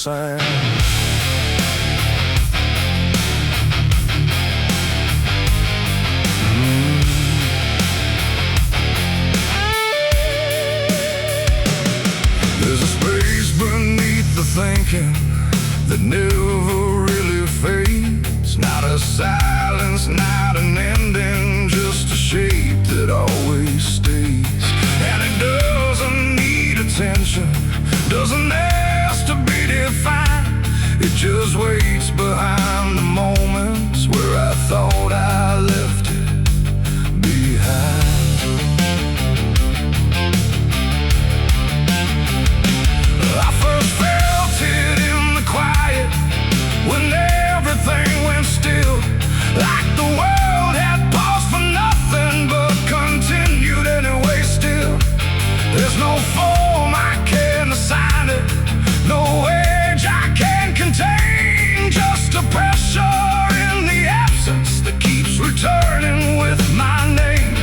sand. There's a space beneath the thinking that never really fades. Not a silence, not an ending, just a shape that always stays. And it doesn't need attention, doesn't ask to be defined. It just waits behind the moments where I thought I left it behind. I first felt it in the quiet, when everything went still, like the world had paused for nothing but continued anyway still. There's no form I can assign it, no age I can contain, just a pressure in the absence that keeps returning with my name.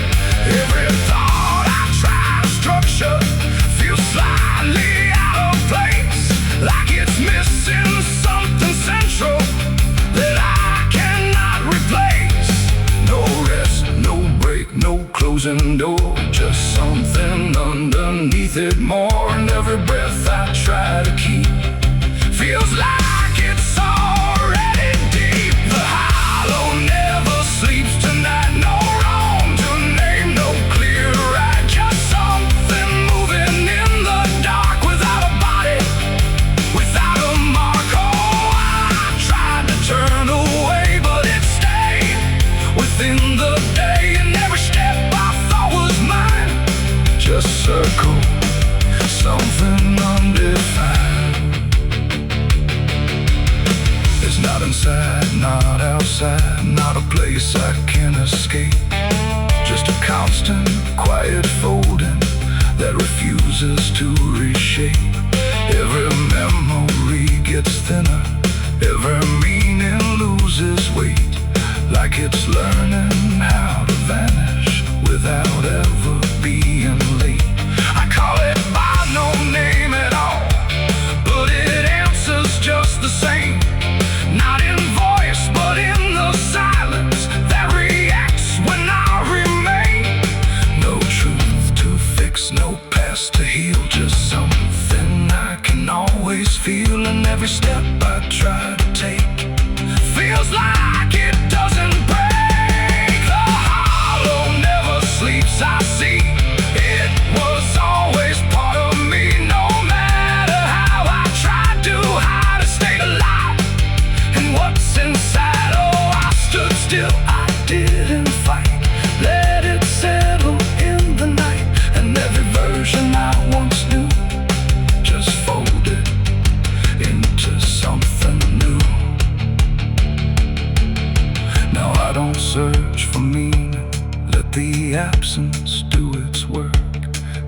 Every thought I try to structure feels slightly out of place, like it's missing something central that I cannot replace. No rest, no break, no closing door, just something underneath it more. And every breath I try to keep feels like it's already deep. The hollow never sleeps tonight, no wrong to name, no clear right, just something moving in the dark without a body, without a mark. Oh, I tried to turn away, but it stayed within the day, and every step I thought was mine just circle something undefined. It's not inside, not outside, not a place I can escape, just a constant, quiet folding that refuses to reshape. Every memory gets thinner, every meaning loses weight, like it's learning how to vanish without ever being late. I call it by no name at all, but it answers just the same. Not in voice, but in the silence that reacts when I remain. No truth to fix, no past to heal, just something I can always feel. And every step I try to take feels like it doesn't break. The hollow never sleeps, I see. It was always part of me, no matter how I tried to hide or stay alive. And what's inside, oh, I stood still, I didn't fight, let it settle in the night. And every version I once knew just folded into something new. Now I don't search for meaning, let the absence do its work.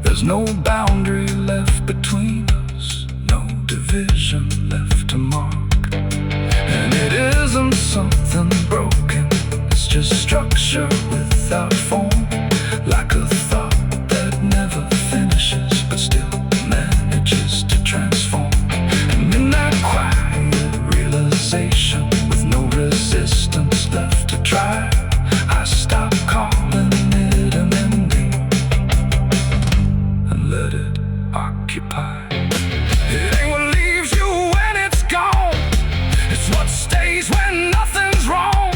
There's no boundary left between us, no division left to mark. And it isn't something broken, it's just structure without form, like a thought that never finishes but still manages to transform. And in that quiet realization, with no resistance left to try, I stop calling it an ending and let it occupy. It ain't what leaves you when it's gone, it's what stays when nothing's wrong.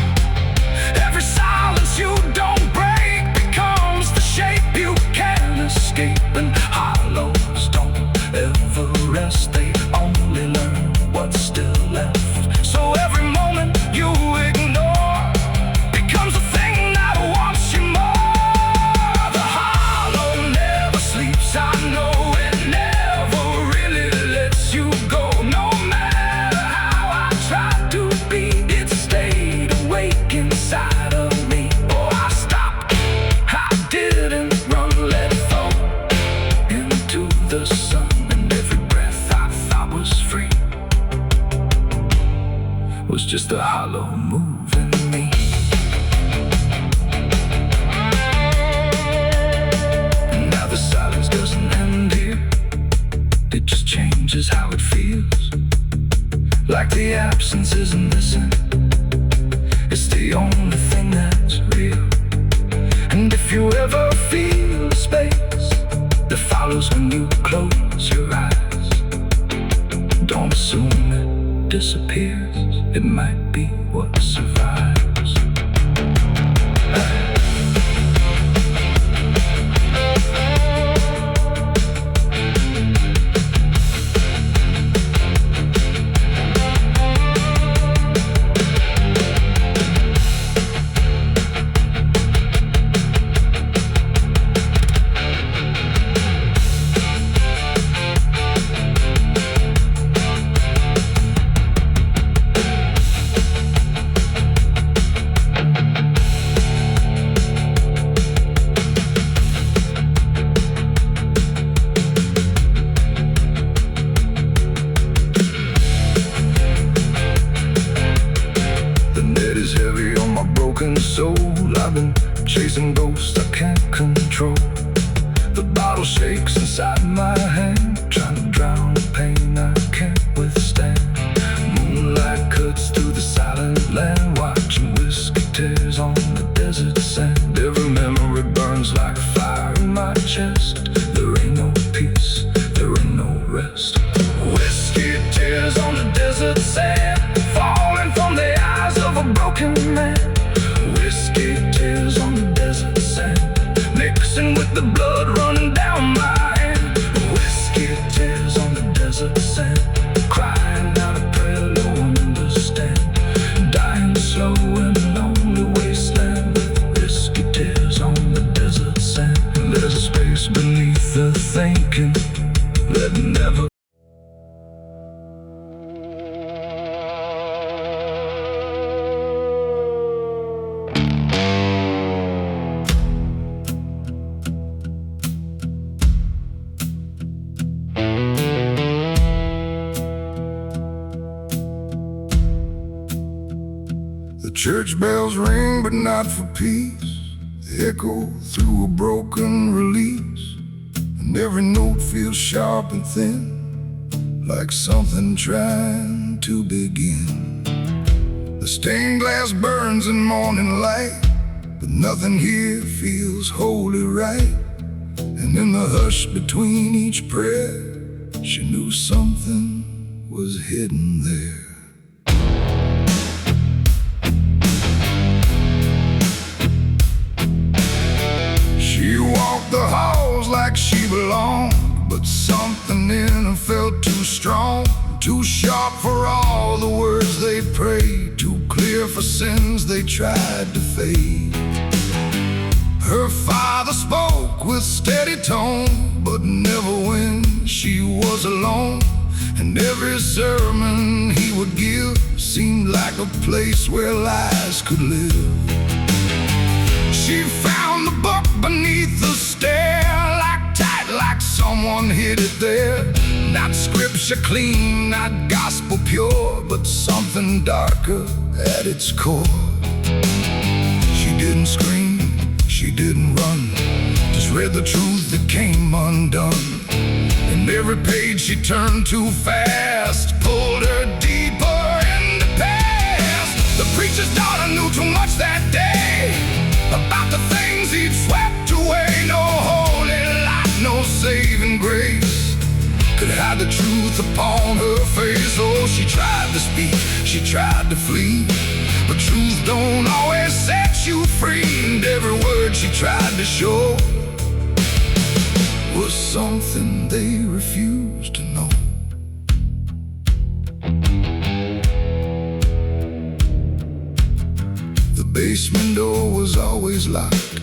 Every silence you don't break becomes the shape you can't escape. And hollows don't ever rest, they only learn what's still left. So every moment you ignore becomes a thing that wants you more. The hollow never sleeps, I know it never really lets you go. No matter how I tried to be, it stayed awake inside of me. Oh, I stopped, I didn't run, let it fall into the sun. And every breath I thought was free was just a hollow move in me. And now the silence doesn't end here, it just changes how it feels. like the absence isn't missing. It's the only thing that's real. And if you ever feel a space that follows when you close your eyes, don't assume it disappears. It might be what survives. Soul, I've been chasing ghosts I can't control. The bottle shakes inside my hand, trying to drown the pain I can't withstand. Moonlight cuts through the silent land, watching whiskey tears on the desert sand. Every memory burns like fire in my chest. There ain't no peace, there ain't no rest. Whiskey tears on the desert sand, falling from the eyes of a broken man. Whiskey tears on the desert sand, mixing with the blood running down my hand. Whiskey tears on the desert sand, crying out a prayer no one understands. Dying slow in a lonely wasteland, whiskey tears on the desert sand. There's a space beneath the thinking that never. The church bells ring, but not for peace. They echo through a broken release, and every note feels sharp and thin, like something trying to begin. The stained glass burns in morning light, but nothing here feels wholly right. And in the hush between each prayer, she knew something was hidden there. She walked the halls like she belonged, but something in her felt too strong, too sharp for all the words they prayed, too clear for sins they tried to fade. Her father spoke with steady tone, but never when she was alone. And every sermon he would give seemed like a place where lies could live. She found the book beneath the stair, like tight, like someone hid it there. Not scripture clean, not gospel pure, but something darker at its core. She didn't scream, she didn't run, just read the truth that came undone. And every page she turned too fast pulled her deeper in the past. The preacher's daughter knew too much that day about the things he'd swept away. No holy light, no saving grace could hide the truth upon her face. Oh, she tried to speak, she tried to flee, but truth don't always set you free. And every word she tried to show was something they refused to know. The basement door was always locked,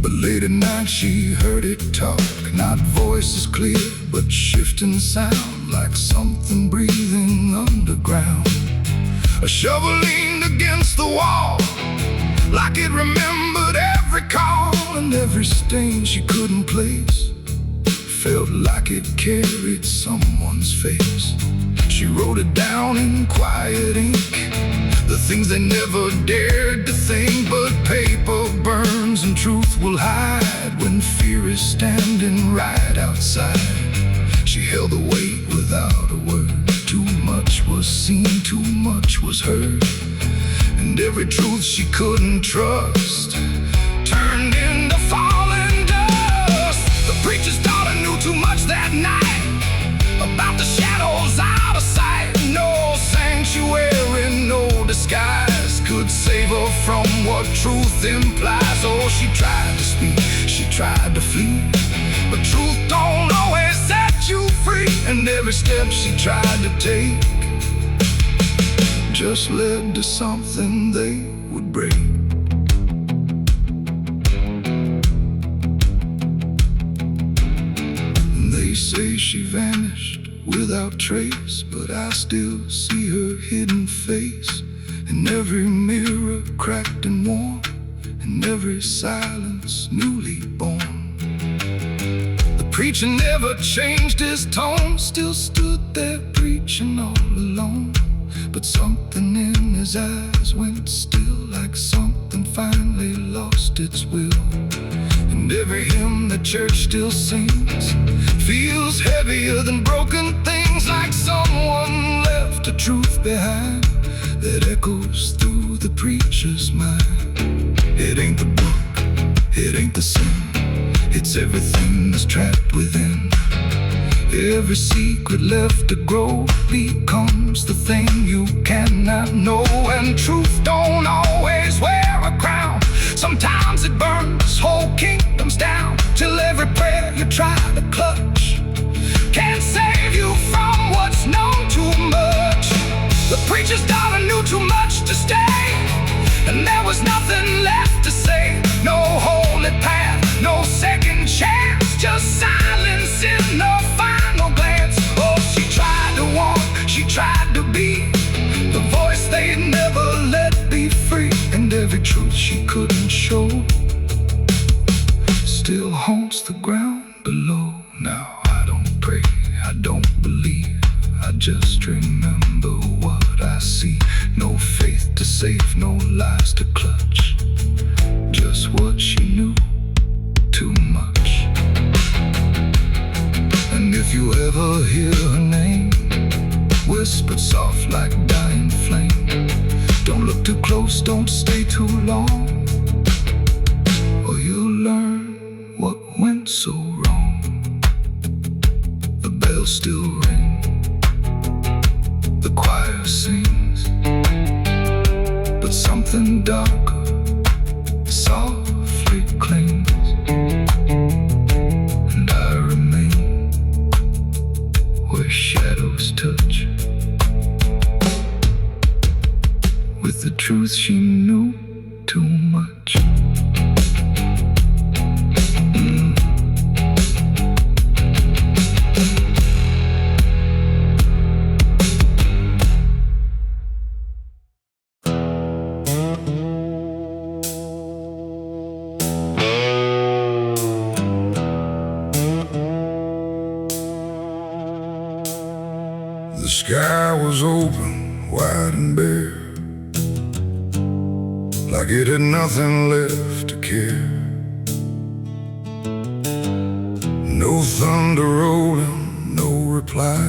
but late at night she heard it talk. Not voices clear, but shifting sound, like something breathing underground. A shovel leaned against the wall, like it remembered every call. And every stain she couldn't place felt like it carried someone's face. She wrote it down in quiet ink, the things they never dared to think. But paper burns and truth will hide when fear is standing right outside. She held the weight without a word, too much was seen, too was heard, and every truth she couldn't trust turned into falling dust. The preacher's daughter knew too much that night about the shadows out of sight. No sanctuary, no disguise could save her from what truth implies. Oh, she tried to speak, she tried to flee, but truth don't always set you free. And every step she tried to take just led to something they would break. They say she vanished without trace, but I still see her hidden face in every mirror cracked and worn, in every silence newly born. The preacher never changed his tone, still stood there preaching all alone. But something in his eyes went still, like something finally lost its will. And every hymn the church still sings feels heavier than broken things, like someone left a truth behind that echoes through the preacher's mind. It ain't the book, it ain't the sin, it's everything that's trapped within. Every secret left to grow becomes the thing you cannot know. And truth don't always wear a crown, sometimes it burns whole kingdoms down, till every prayer you try to clutch can't save you from what's known too much. The preacher's daughter knew too much to stay, and there was nothing left to say. No holy path, no second chance, just silence in the final glance. Oh, she tried to walk, she tried to be the voice they never let be free. And every truth she couldn't show still haunts the ground below. Now I don't pray, I don't believe, I just remember what I see. No faith to save, no lies to clutch, just what she knew too much. And if you ever hear her name whispered soft like dying flame, don't look too close, don't stay too long, or you'll learn what went so wrong. The bells still ring, the choir sings, but something darker softly clings, and I remain where shadows touch with the truth she knew too much. The sky was open, wide and bare, like it had nothing left to care. No thunder rolling, no reply,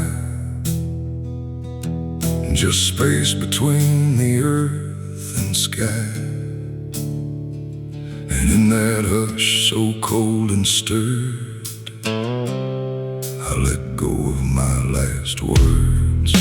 just space between the earth and sky. And in that hush so cold and stirred, I let go of my last words.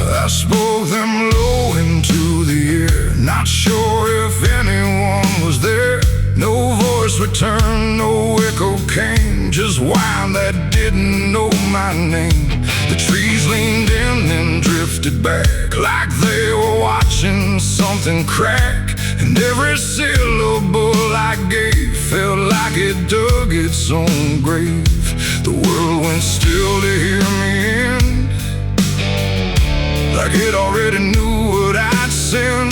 I spoke them low into the air, not sure if anyone was there. No voice returned, no echo came, just wind that didn't know my name. The trees leaned in and drifted back, like they were watching something crack. And every syllable I gave felt like it dug its own grave. The world went still to hear me end, like it already knew what I'd send.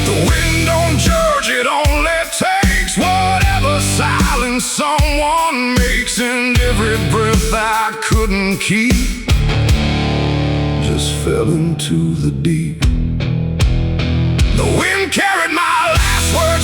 The wind don't judge, it only takes whatever silence someone makes. And every breath I couldn't keep just fell into the deep. The wind carried my last word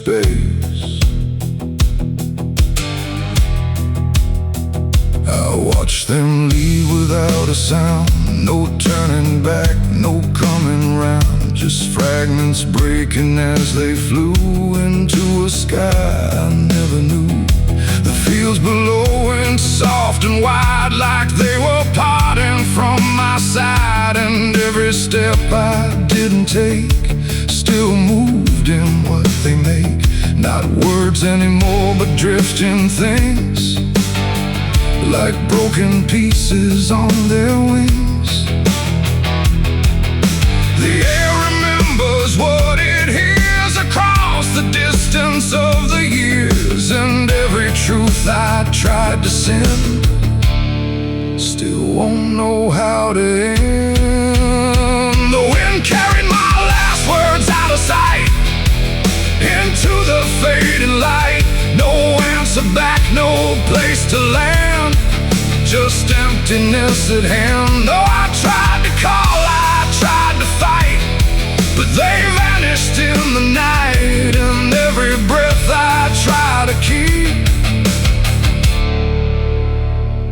space. I watched them leave without a sound. No turning back, no coming round. Just fragments breaking as they flew into a sky I never knew. The fields below went soft and wide, like they were parting from my side. And every step I didn't take still moved in what they make. Not words anymore, but drifting things, like broken pieces on their wings. The air remembers what it hears across the distance of the years. And every truth I tried to send still won't know how to end. The wind carried my last words out of sight, into the fading light. No answer back, no place to land, just emptiness at hand. Oh, I tried to call, I tried to fight, but they vanished in the night. And every breath I try to keep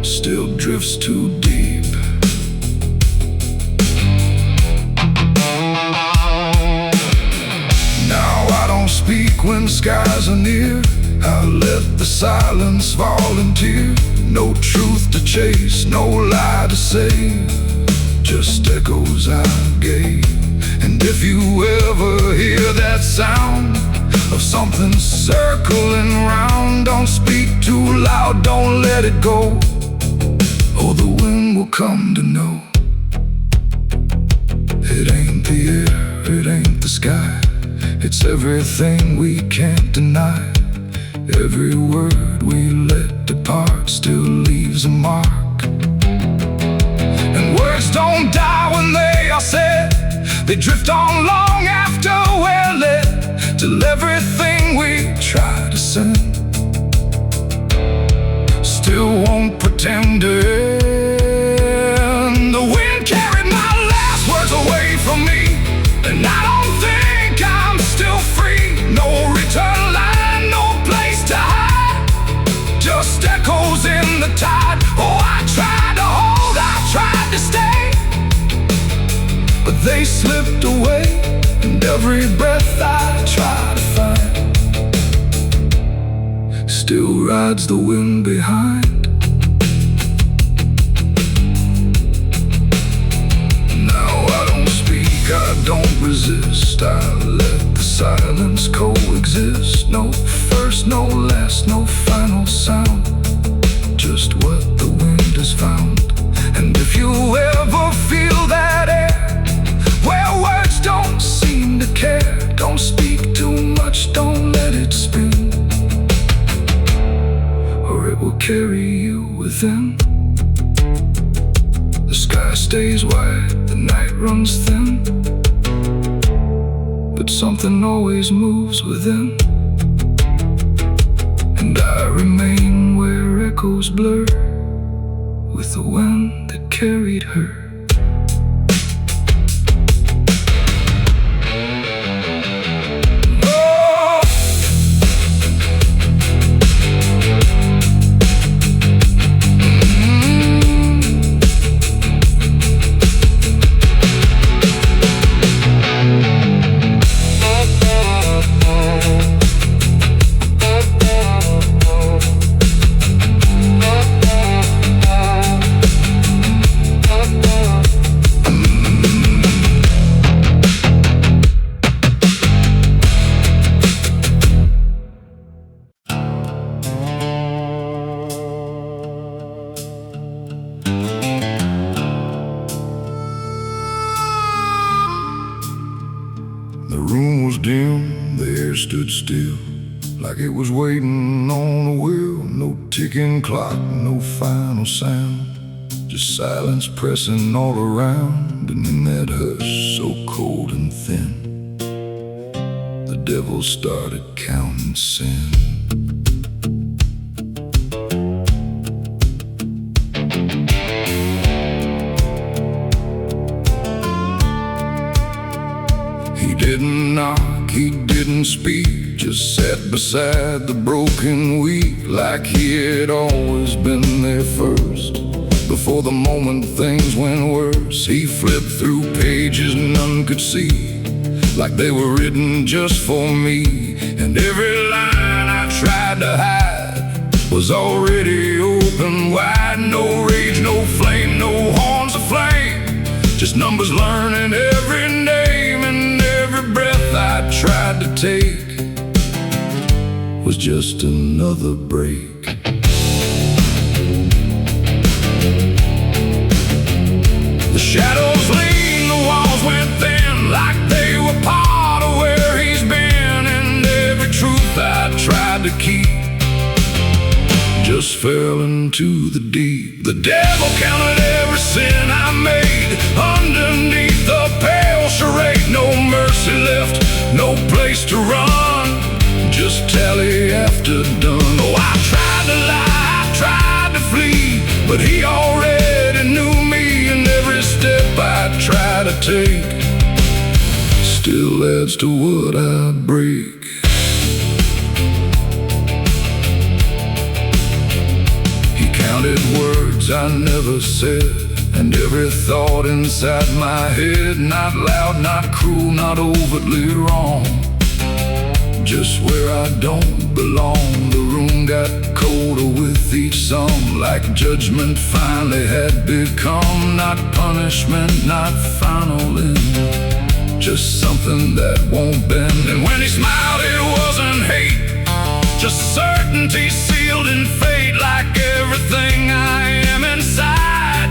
still drifts too deep. Now I don't speak when skies are near. I let the silence volunteer. No truth to chase, no lie to save, just echoes I gave. And if you ever hear that sound of something circling round, don't speak too loud, don't let it go, or the wind will come to know. It ain't the air, it ain't the sky, it's everything we can't deny. Every word we let depart still leaves a mark. And words don't die when they are said, they drift on long after we're lit, till everything we try to send still won't pretend to end. The wind carried my last words away from me, and I don't think I'm still free. No return line, no place to hide, just echoes in the tide. Oh, I tried to hold, I tried to stay, but they slipped away. And every breath I try to find still rides the wind behind. Now I don't speak, I don't resist, I let the silence coexist. No first, no last, no final sound, just what the wind has found. And if you ever feel that air, where words don't seem to care, don't speak too much, don't let it spin, or it will carry you within. The sky stays wide, the night runs thin, but something always moves within. And I remain where echoes blur with the wind that carried her. The room was dim, the air stood still, like it was waiting on a wheel. No ticking clock, no final sound, just silence pressing all around. And in that hush so cold and thin, the devil started counting sin. He didn't knock, he didn't speak, just sat beside the broken wheat, like he had always been there first. Before the moment things went worse, he flipped through pages none could see, like they were written just for me. And every line I tried to hide was already open wide. No rage, no flame, no horns of flame, just numbers learning every name. And every breath I tried to take was just another break. The shadows lean, the walls went thin, like they were part of where he's been. And every truth I tried to keep just fell into the deep. The devil counted every sin I made underneath the pale charade. No mercy left, no place to run, just tally after done. Oh, I tried to lie, I tried to flee, but he already knew me. And every step I try to take still adds to what I break. He counted words I never said, and every thought inside my head. Not loud, not cruel, not overtly wrong, just where I don't belong. The room got colder with each song, like judgment finally had become. Not punishment, not final end, just something that won't bend. And when he smiled it wasn't hate, just certainty sealed in fate. Like everything I am inside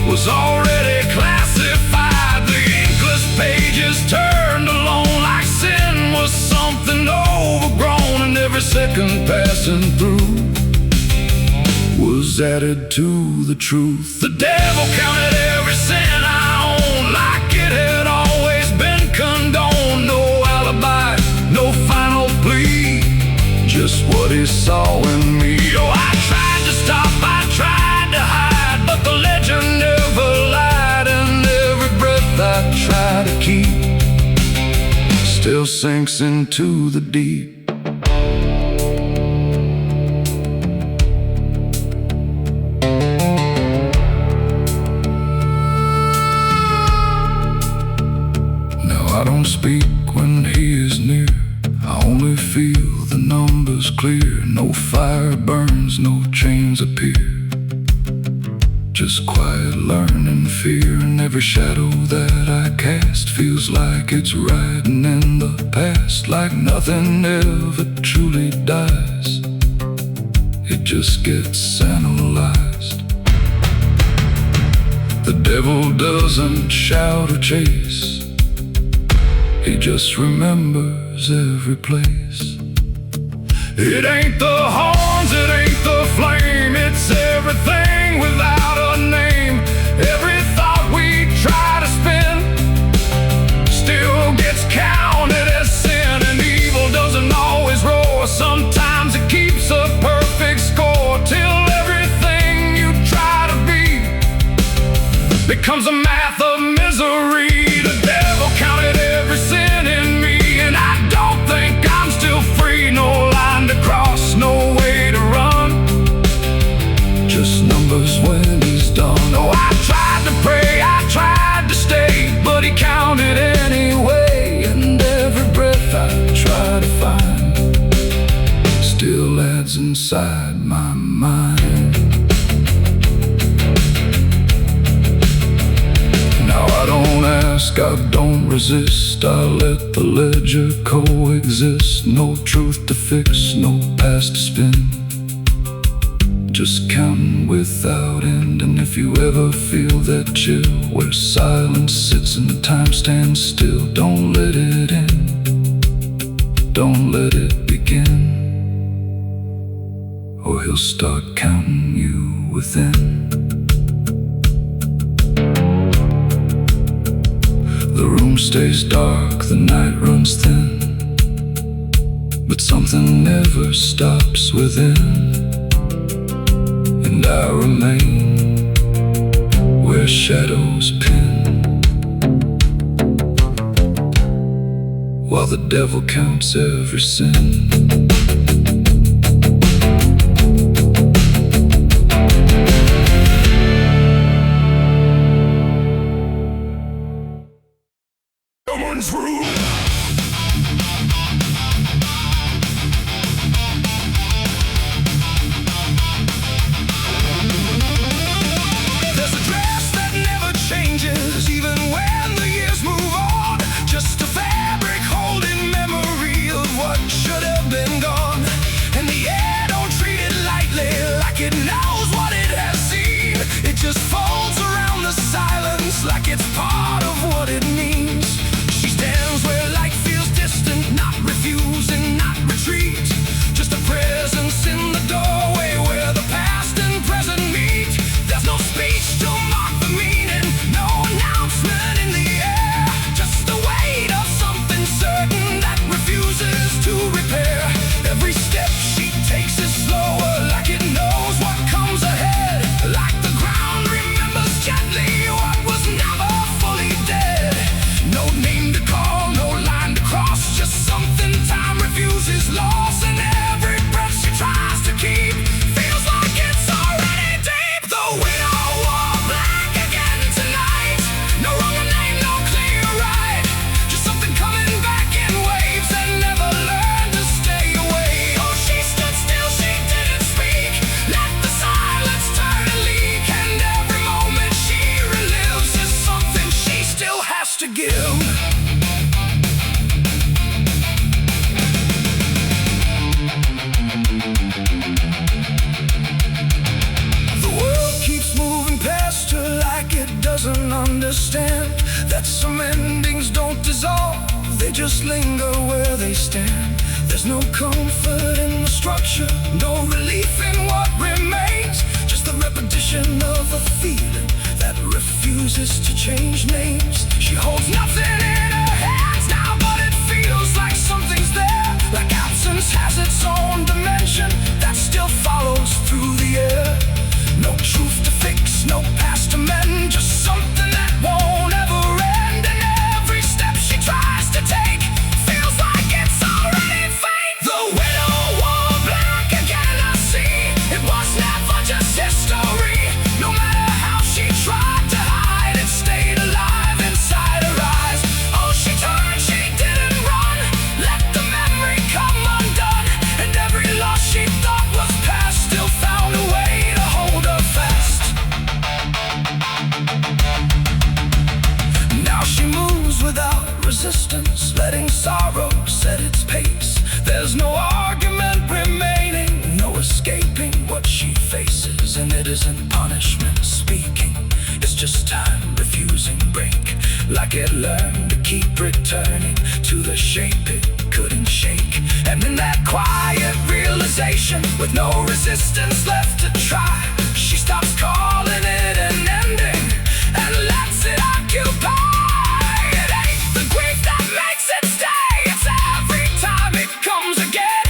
was already classified. The inkless pages turned alone, like sin was something overgrown. And every second passing through was added to the truth. The devil counted every sin I owned, like it had always been condoned. No alibi, no final plea, just what he saw in me. Oh, I tried to stop, I tried to hide, but the legend never lied. And every breath I try to keep still sinks into the deep. Now I don't speak when he is near, I only feel the numbers clear. No fire burns, no chains appear, just quiet learning fear. And every shadow that I cast feels like it's riding in the past, like nothing ever truly dies, it just gets analyzed. The devil doesn't shout or chase, he just remembers every place. It ain't the horns, it ain't the flame, it's everything without a name. Every thought we try to spin still gets counted as sin. And evil doesn't always roar, sometimes it keeps a perfect score, till everything you try to be becomes a math of misery. The devil counted every sin in me, and I don't think I'm still free. No line to cross, no way to run, just numbers when he's done. Oh, I tried to pray, I tried to stay, but he counted anyway. And every breath I try to find still adds inside my mind. Now I don't ask, I don't resist, I let the ledger coexist. No truth to fix, no past to spin, just counting without end. And if you ever feel that chill where silence sits and time stands still, don't let it end, don't let it begin, or he'll start counting you within. The room stays dark, the night runs thin, but something never stops within. And I remain where shadows pin, while the devil counts every sin. Someone's room. There's a dress that never changes, even when the years move on. Just a fabric holding memory of what should have been gone. And the air don't treat it lightly, like it knows what it has seen. It just folds around the silence, like it's part of what it means. She stands where light feels distant, not refusing, not retreat. Just a presence in the doorway where the past and present meet. There's no speech to mark the meaning, no announcement in the air. Just the weight of something certain that refuses to repair. Every step she takes is slower, like it knows what comes ahead. Like the ground remembers gently what was never fully dead. No name to call, no line to cross, just something time refuses loss. And every breath she tries to keep feels like it's already deep. The widow wore black again tonight. No wrong name, no clear right. Just something coming back in waves that never learned to stay away. Oh, she stood still, she didn't speak. Let the silence turn and leak. And every moment she relives is something she still has to give. The world keeps moving past her like it doesn't understand that some endings don't dissolve, they just linger where they stand. There's no comfort in the structure, no relief in what remains. Just the repetition of a feeling that refuses to change names. She holds nothing in her hands now, but it feels like something's there. Like absence has its own dimension that still follows through the air. No truth to fix, no past to mend, just something that won't ever end. And every step she tries to take feels like it's already fate. The widow wore black again, I see. It was never just history. No matter how she tried to hide, it stayed alive inside her eyes. Oh, she turned, she didn't run. Let the memory come undone. And every loss she thought was past still found a way to hold her fast. Now she moves without resistance, letting sorrow set its pace. There's no argument remaining, no escaping what she faces. And it isn't punishment speaking, it's just time refusing break. Like it learned to keep returning to the shape it couldn't shake. And in that quiet realization, with no resistance left to try, she stops calling it an ending and lets it occupy. It ain't the grief that makes it stay, it's every time it comes again.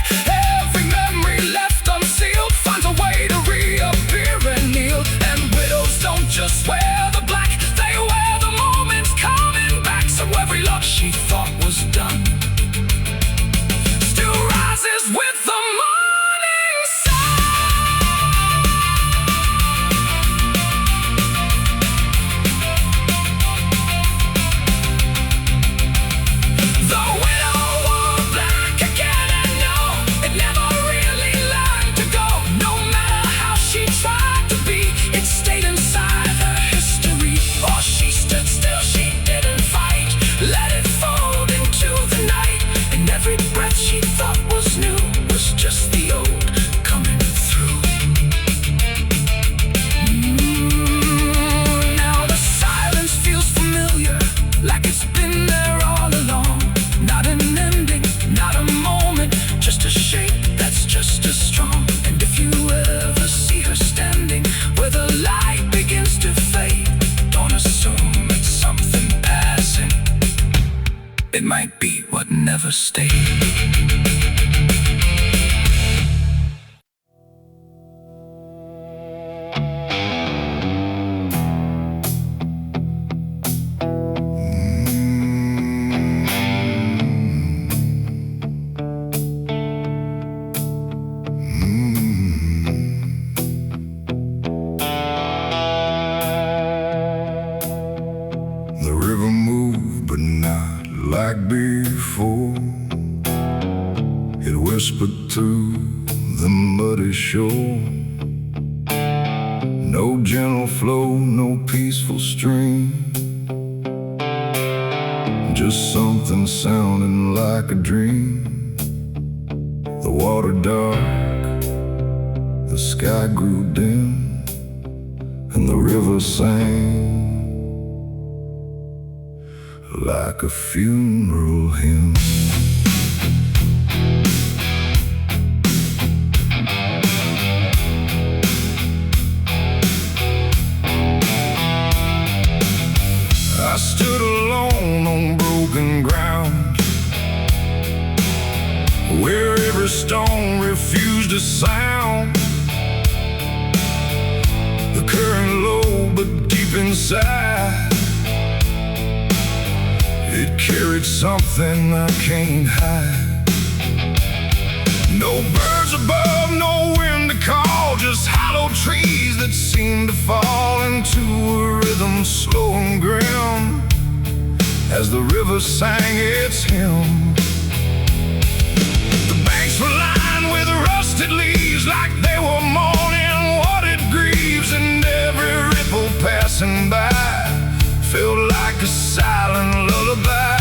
Every memory left unsealed finds a way to reappear and kneel. And widows don't just wear the black, they wear the moments coming back. So every loss she thought was done still rises with the morning sun. The widow wore black again, and no, it never really learned to go. No matter how she tried to be, it stayed inside her history. Oh, she stood still, she didn't fight. Let it fold into the night. And every breath she thought was new was just the old coming through. Now the silence feels familiar, like it's been there all along. Not an ending, not a moment, just a shape that's just as strong. And if you ever see her standing where the light begins to fade, don't assume it's something passing. It might be what never stayed. whispered through the muddy shore. No gentle flow, no peaceful stream, just something sounding like a dream. The water dark, the sky grew dim, and the river sang like a funeral hymn. I stood alone on broken ground, where every stone refused a sound. The current low but deep inside, it carried something I can't hide. No birds above, no wind to call, just hollow trees that seemed to fall into a rhythm slow and grim as the river sang its hymn. The banks were lined with rusted leaves, like they were mourning what it grieves, and every ripple passing by felt like a silent lullaby.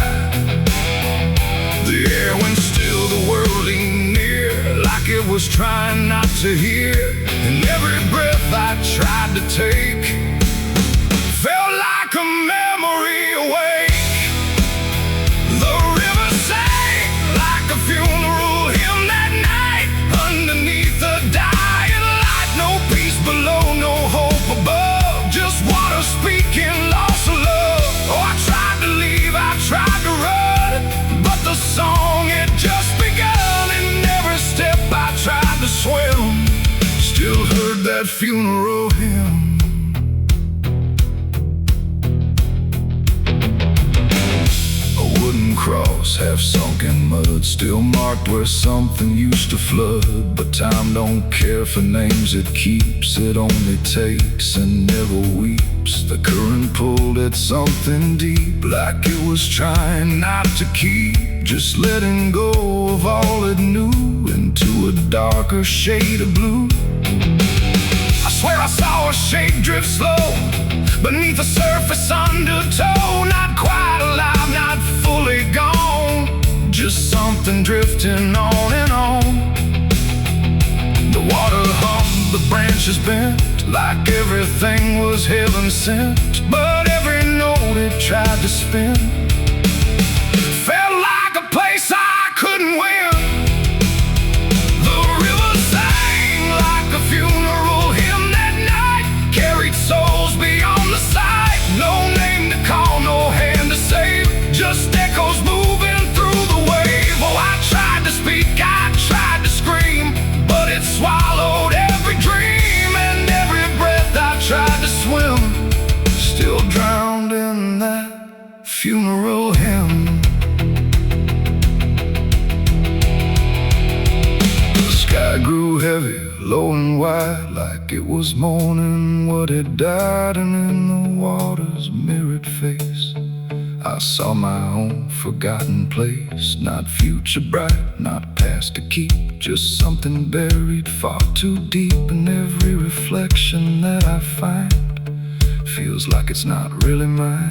The air went still, the world leaned near, like it was trying not to hear, and every breath I tried to take felt like a memory awake. The river sang like a funeral hymn that night, underneath the dying light. No peace below, no hope above, just water speaking loss of love. Oh, I tried to leave, I tried to run, but the song had just begun, and every step I tried to swim still heard that funeral hymn. Cross, half sunk in mud, still marked where something used to flood. But time don't care for names it keeps, it only takes and never weeps. The current pulled at something deep, like it was trying not to keep, just letting go of all it knew into a darker shade of blue. I swear I saw a shape drift slow beneath the surface undertow, not quite alive, not fully gone, just something drifting on and on. The water hummed, the branches bent, like everything was heaven sent, but every note it tried to spin felt like a place I couldn't win. The river sang like a funeral hymn that night, carried souls beyond the sight. No name to call, no hand to save, just echoes moving through the wave. Oh, I tried to speak, I tried to scream, but it swallowed every dream, and every breath I tried to swim still drowned in that funeral hymn. The sky grew heavy, low and wide, like it was mourning what had died, and in the water's mirrored face I saw my own forgotten place. Not future bright, not past to keep, just something buried far too deep. And every reflection that I find feels like it's not really mine.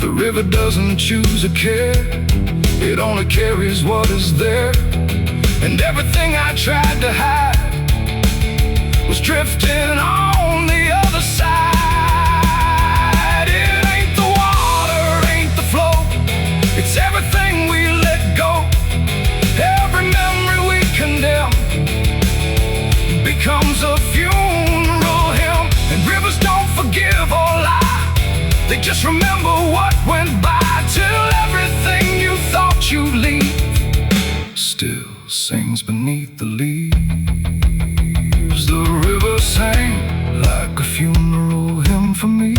The river doesn't choose or care, it only carries what is there. And everything I tried to hide was drifting on the other side. It ain't the water, ain't the flow, it's everything we let go. Every memory we condemn becomes a funeral hymn. And rivers don't forgive or lie, they just remember what went by, till everything you thought you'd leave still sings beneath the leaves. The river sang like a funeral hymn for me,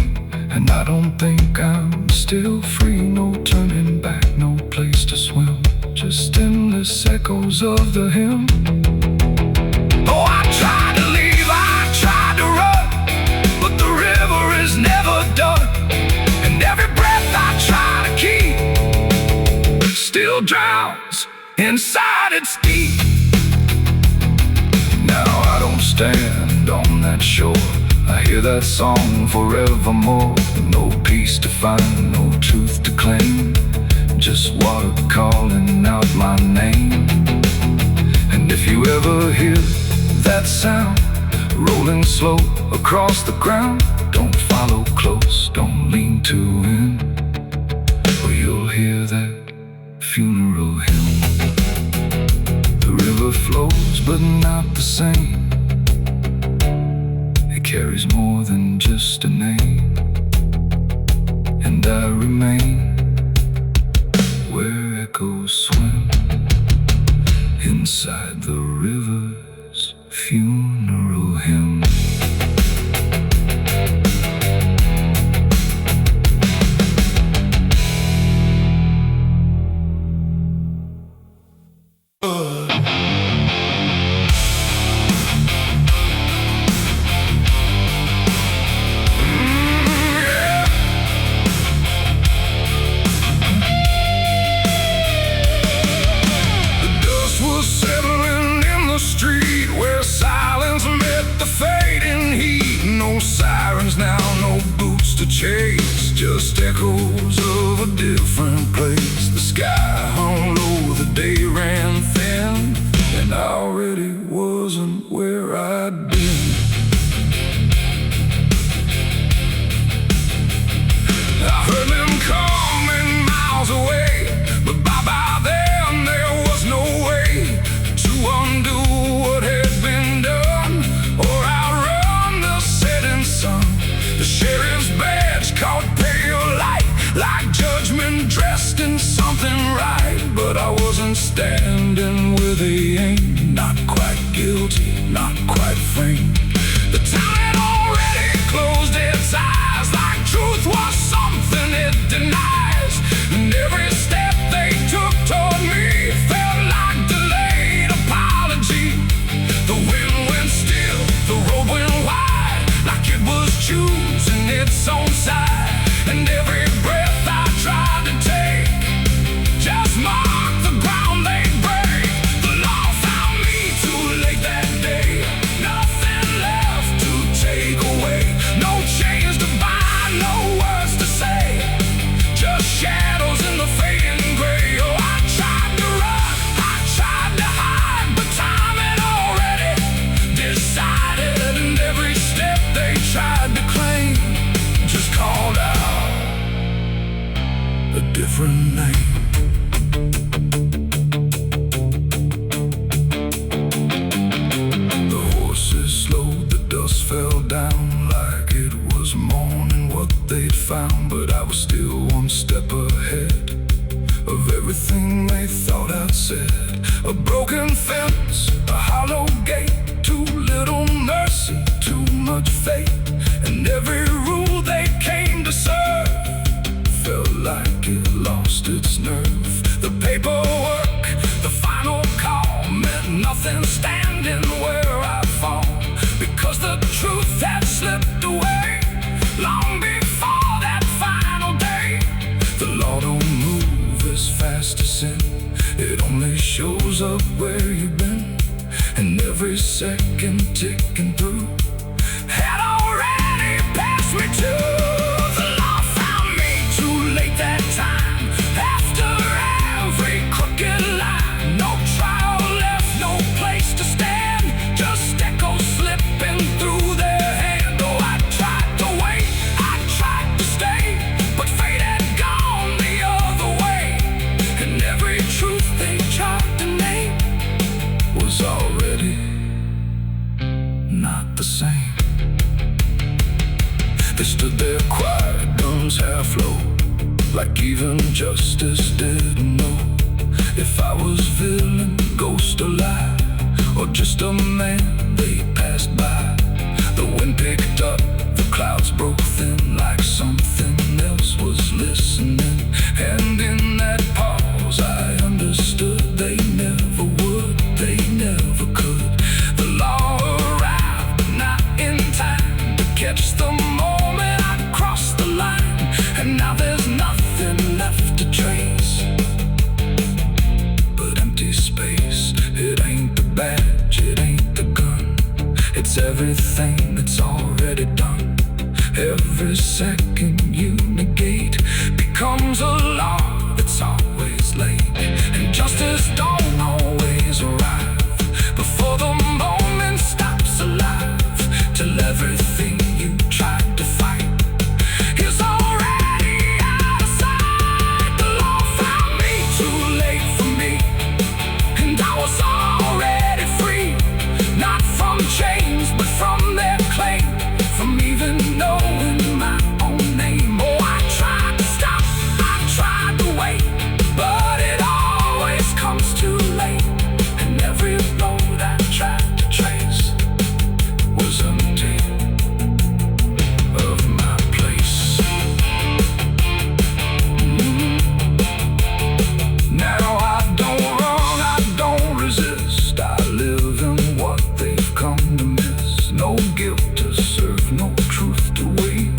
and I don't think I'm still free. No turning back, no place to swim, just endless echoes of the hymn. Oh, I tried to leave, I tried to run, but the river is never done, and every breath I try to keep still drowns in inside it's deep. Now I don't stand on that shore. I hear that song forevermore. No peace to find, no truth to claim, just water calling out my name. And if you ever hear that sound rolling slow across the ground, don't follow close, don't lean too in, or you'll hear that funeral hymn. The river flows but not the same. It carries more than just a name. And I remain where echoes swim inside the river's funeral hymn. Chase, just echoes of a different place. The sky hung low, the day ran thin, and I already wasn't where I'd been. I heard them coming miles away, but by then there was no way to undo what had been done or outrun the setting sun. The sheriff's badge caught pale light, like judgment dressed in something right. But I wasn't standing where they aimed, not quite guilty, not quite framed. The town had already closed its eyes, like truth was something it denies. And every step they took toward me felt like delayed apology. The wind went still, the road went wide, like it was choosing its own side. And every breath I tried to take just marked the ground they'd break. The law found me too late that day. Nothing left to take away. No chains to bind, no words to say, just shadows in the fading gray. Oh, I tried to run, I tried to hide, but time had already decided. And every step they tried to claim just called out a different name. The horses slowed, the dust fell down like it was morning what they'd found. But I was still one step ahead of everything they thought I'd said. A broken fence, a hollow gate, too little mercy, too much fate. And every rule they came to serve felt like it lost its nerve. The paperwork, the final call, meant nothing standing where I fall, because the truth had slipped away long before that final day. The law don't move as fast as sin, it only shows up where you've been. And every second ticking through had already passed me too. The law found me too late that time. After every crooked line, no trial left, no place to stand, just echoes slipping through their hand. Oh, I tried to wait, I tried to stay, but fate had gone the other way. And every truth they tried to name was already not the same. They stood there quiet, guns half low, like even justice didn't know if I was villain, ghost or lie, or just a man they passed by. The wind picked up, the clouds broke thin, like something else was listening. And in that pause I understood they never would, they never could. The law arrived, but not in time to catch the moment I crossed the line. And now there's nothing left to trace but empty space. everything that's already done. Every second you negate becomes a law that's always late, and justice don't always arrive before the moment stops alive, till everything you tried to fight is already out of sight. The law found me too late for me, and I was already free, not from chains but from their claim, from even knowing my own name. Oh, I tried to stop, I tried to wait, but it always comes too late, and every road I tried to trace was empty of my place. Now I don't run, I don't resist, I live in what they've come to miss. No guilt to serve, no truth to wait,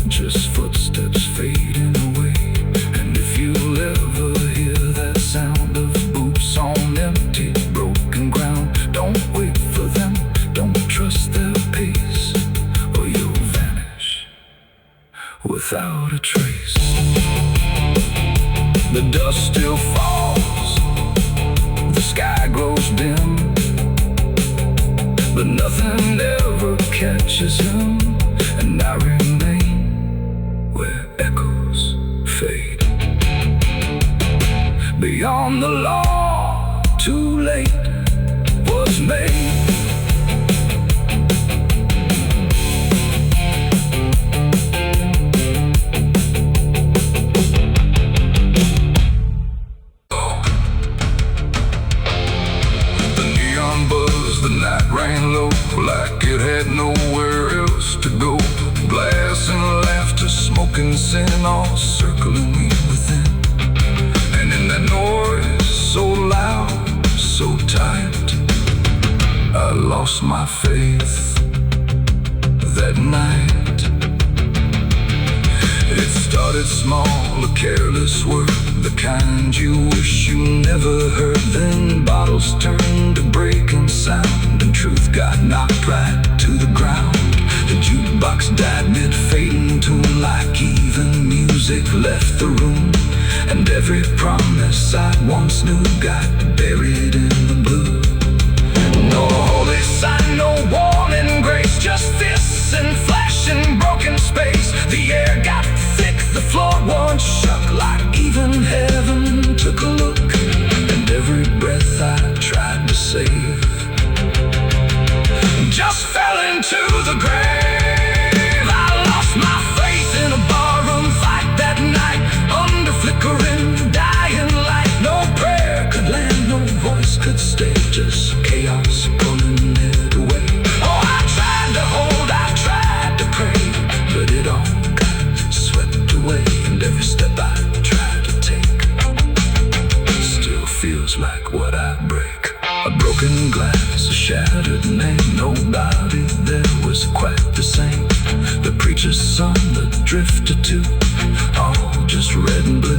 just footsteps fading away. And if you'll ever hear that sound of boots on empty, broken ground, don't wait for them, don't trust their pace, or you'll vanish without a trace. The dust still falls, the sky grows dim, but nothing ever catches him, and I remain where echoes fade. Beyond the law, too late was made. The night ran low, like it had nowhere else to go. Glass and laughter, smoke and sin, all circling me within. And in that noise, so loud, so tight, I lost my faith that night. It started small, a careless word, the kind you wish you never heard. Then bottles turned to breaking sound, and truth got knocked right to the ground. The jukebox died mid-fading tune, like even music left the room, and every promise I once knew got buried in the blue. No holy sign, no warning grace, just fists and flash and broken space. The air got thick, the floor once shook, like even heaven took a look, and every breath I tried to save just fell into the grave. I lost my faith in a barroom fight that night, under flickering, dying light. No prayer could land, no voice could stay, just chaos pulling it away. Oh, I tried to hold, I tried to pray, but it all got swept away, and every step I tried to take still feels like what I break. A broken glass, a shattered name, nobody there was quite the same. The preacher's son, the drifter too, all just red and blue.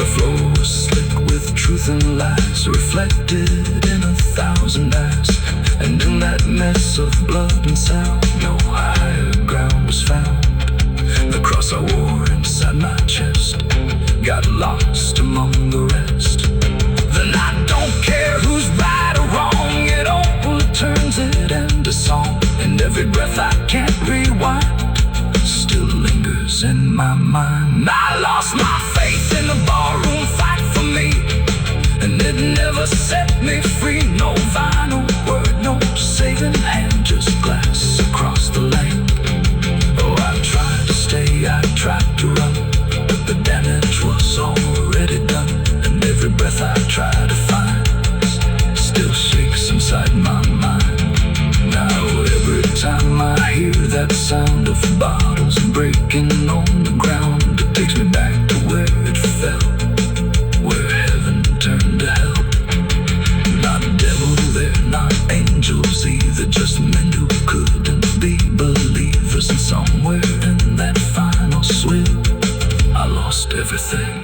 The floor was slick with truth and lies, reflected in 1,000 eyes, and in that mess of blood and sound, no higher ground was found. The cross I wore inside my chest got lost among the rest. Then I don't care who's right or wrong, it only turns it into song, and every breath I can't rewind still lingers in my mind. I lost my faith in the barroom fight for me, and it never set me free. No vinyl word, no saving hand, just glass across the lane. Oh, I tried to stay, I tried to run, but the damage was already done, and every breath I try to find still shakes inside my mind. Now every time I hear that sound of bottles breaking on the ground, it takes me back to where it fell, where heaven turned to hell. Not devil there, not angels either, just men who couldn't be believers. And somewhere in that final swim, I lost everything.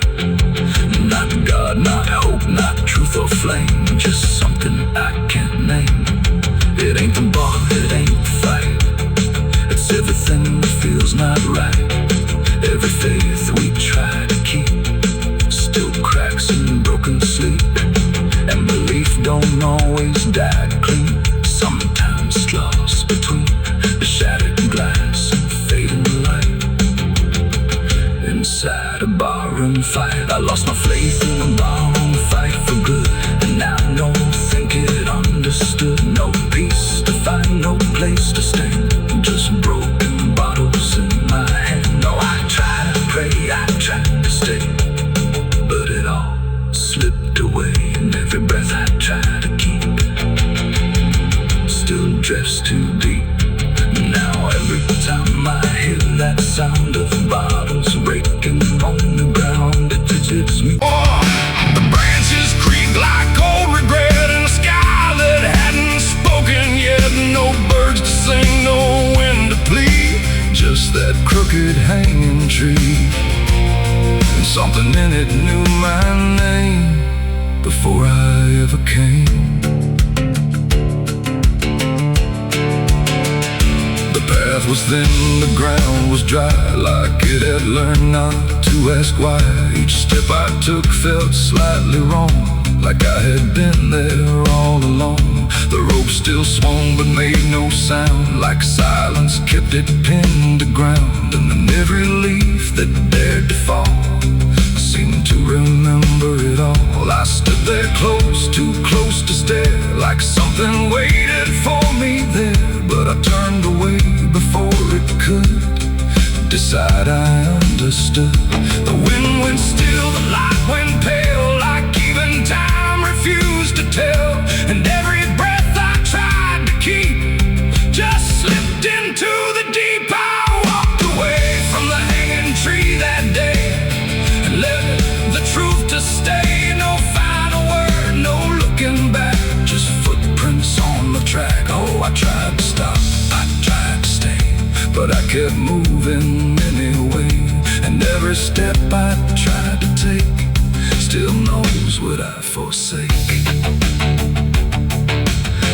Not God, not hope, not truth or flame, just something I can't name. It ain't the fall, it ain't the fight. It's everything that feels not right. Every faith we try to keep still cracks in broken sleep. And belief don't always die clean. Sometimes lost between the shattered glass and fading light. Inside a barroom fight, I lost my faith in a barroom fight for good. And now I don't think it understood. No peace to find, no place to stand. Just broken bottles in my hand. No, I tried to pray, I tried to stay, but it all slipped away. And every breath I tried to keep still drifts too deep. Now every time I hear that sound of bottles breaking on the ground, it hits me. Oh, the branches creak like cold regret in a sky that hadn't spoken yet. No birds to sing, no wind to plead, just that crooked hanging tree. And something in it knew my name before I ever came. The path was thin, the ground was dry, like it had learned not to ask why. Each step I took felt slightly wrong, like I had been there all along. The rope still swung but made no sound, like silence kept it pinned to ground. And then every leaf that dared to fall seemed to remember it all. I stood there close, too close to stare, like something waited for me there. But I turned away before it could decide I understood. The wind went still, the light went pale, like even time refused to tell. And every breath I tried to keep just slipped into the deep. I walked away from the hanging tree that day and left the truth to stay. No final word, no looking back, just footprints on the track. Oh, I tried to stop, I tried to stay, but I kept moving anyway. And every step I tried to take still knows what I forsake.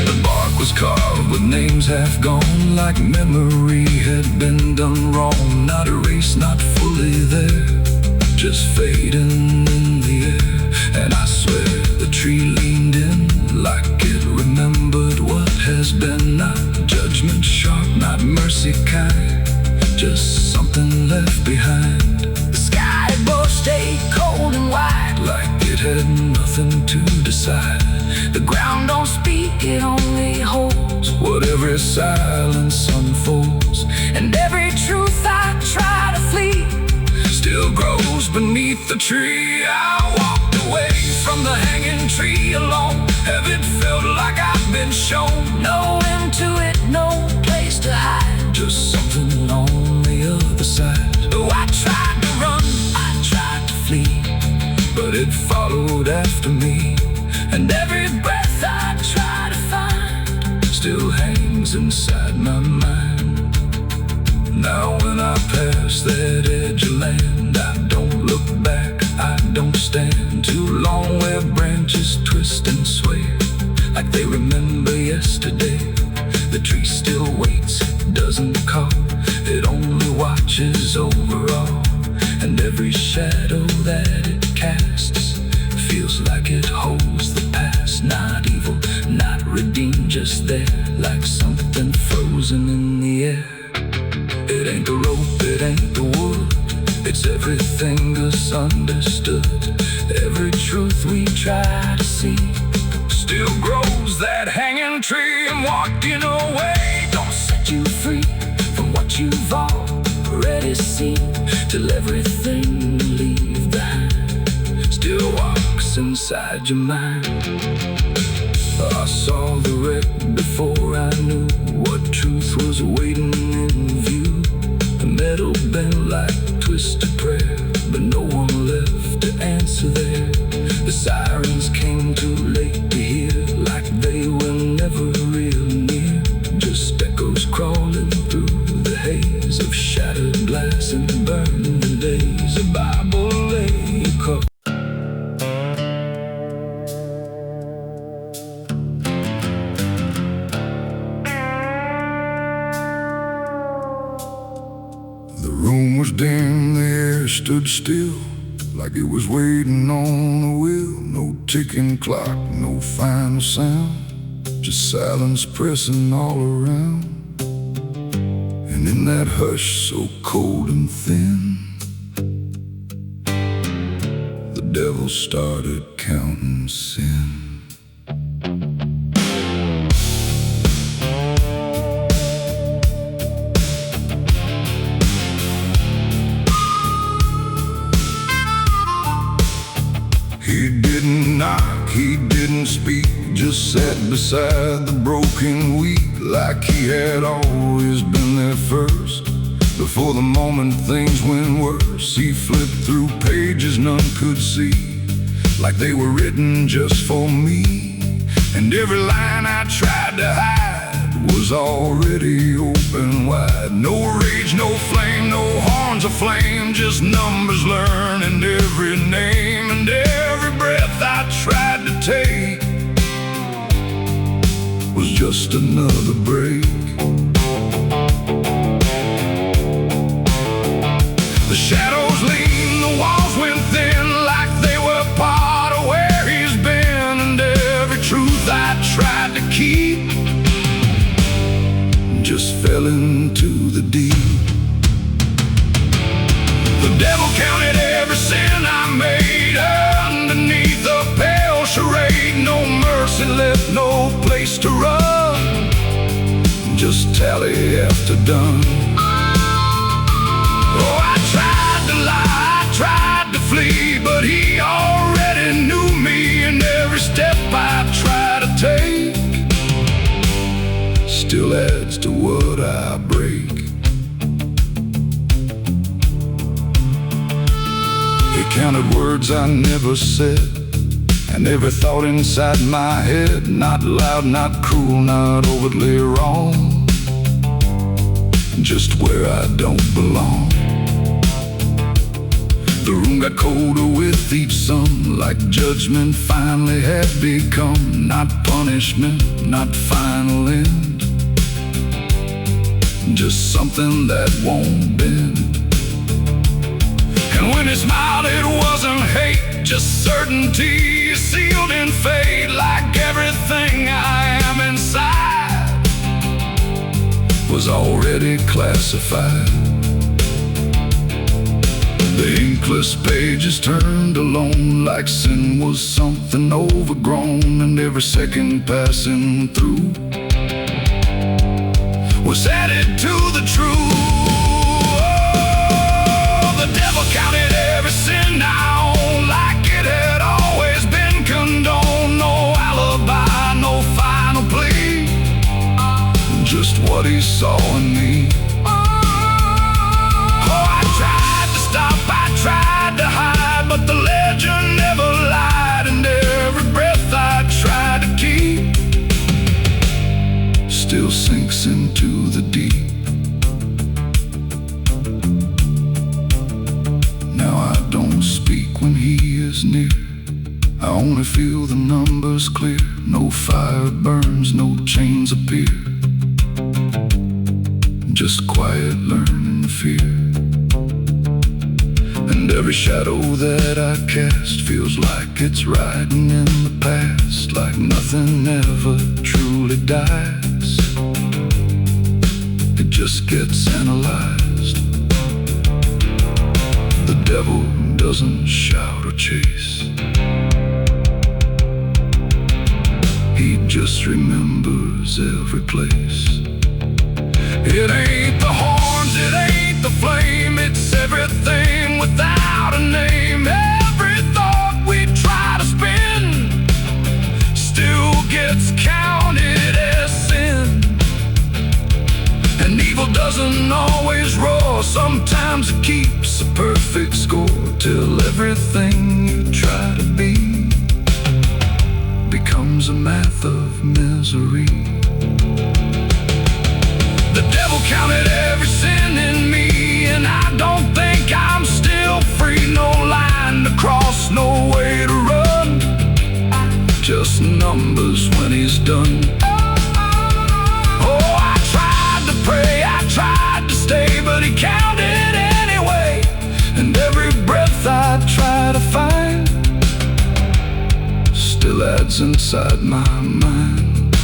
The bark was carved with names half gone, like memory had been done wrong. Not erased, not fully there, just fading in the air. And I swear the tree leaned in, like it remembered what has been. Not judgment sharp, not mercy kind, just something left behind. The sky above stayed cold and white, like it had nothing to decide. The ground don't speak, it only holds what every silence unfolds. And every truth I try to flee still grows beneath the tree. I walked away from the hanging tree alone. Heaven felt like I've been shown. No end to it, no place to hide, just something on the other side. Oh, I tried to run, I tried to flee, but it followed after me. And every breath I try to find still hangs inside my mind. Now when I pass that edge of land, I don't look back, I don't stand too long where branches twist and sway, like they remember yesterday. The tree still waits, doesn't call, it only watches over all. And every shadow that it casts feels like it holds the past. Not evil, not redeemed, just there, like something frozen in the air. It ain't the rope, it ain't the wood, it's everything misunderstood. Every truth we try to see still grows that hanging tree. And walking away don't set you free from what you've already seen, till everything you leave behind still walks inside your mind. I saw the wreck before I knew what truth was waiting in view. The metal bent like twisted prayer, but no one left to answer there. The sirens came too late to hear, like they were never real near. Just echoes crawling through the haze of shattered glass and burning days. A Bible lay across. dim, the air stood still, like it was waiting on a wheel. No ticking clock, no final sound, just silence pressing all around. And in that hush so cold and thin, the devil started counting sin. He didn't knock, he didn't speak, just sat beside the broken weak, like he had always been there first. Before the moment things went worse, he flipped through pages none could see, like they were written just for me. And every line I tried to hide was already open wide. No rage, no flame, no horns of flame, just numbers learning every name. And every breath I tried to take was just another break. The shadows lean, the walls went thin, like they were part of where he's been. And every truth I tried to keep just fell into the deep. The devil counted every sin I made underneath a pale charade. No mercy left, no place to run, just tally after done. Oh, I tried to lie, I tried to flee, but he already knew me. And every step I try to take still adds to what I break. He counted words I never said, and every thought inside my head. Not loud, not cruel, not overtly wrong, just where I don't belong. The room got colder with each sum, like judgment finally had become. Not punishment, not final end, just something that won't bend. And when he smiled, it wasn't hate, just certainty sealed in fate. Like everything I am inside was already classified. The inkless pages turned alone, like sin was something overgrown. And every second passing through was added to the truth. Oh, the devil counted every sin now, like it had always been condoned. No alibi, no final plea, just what he saw in me. Oh, I tried to stop, I tried to hide, but the legend never lied. And every breath I tried to keep still sinks into the deep. Now I don't speak when he is near, I only feel the numbers clear. No fire burns, no chains appear, just quiet learning fear. And every shadow that I cast feels like it's riding in the past, like nothing ever truly dies, it just gets analyzed. The devil doesn't shout or chase, he just remembers every place. It ain't the horns, it ain't the flame, it's everything without a name. Every thought we try to spin still gets counted as sin. And evil doesn't always roar, sometimes it keeps a perfect score, till everything you try to be becomes a math of misery. The devil counted every sin in me, and I don't think I'm still free. No line to cross, no way to run, just numbers when he's done. Oh, I tried to pray, I tried to stay, but he counted anyway. inside my mind.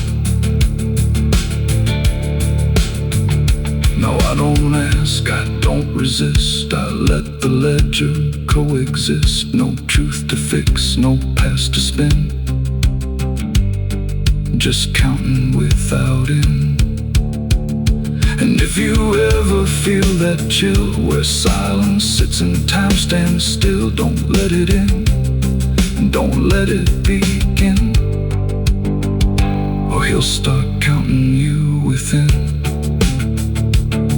No, I don't ask, I don't resist. I let the ledger coexist. No truth to fix, no past to spin. Just counting without end. And if you ever feel that chill where silence sits and time stands still, don't let it in, don't let it begin, or he'll start counting you within.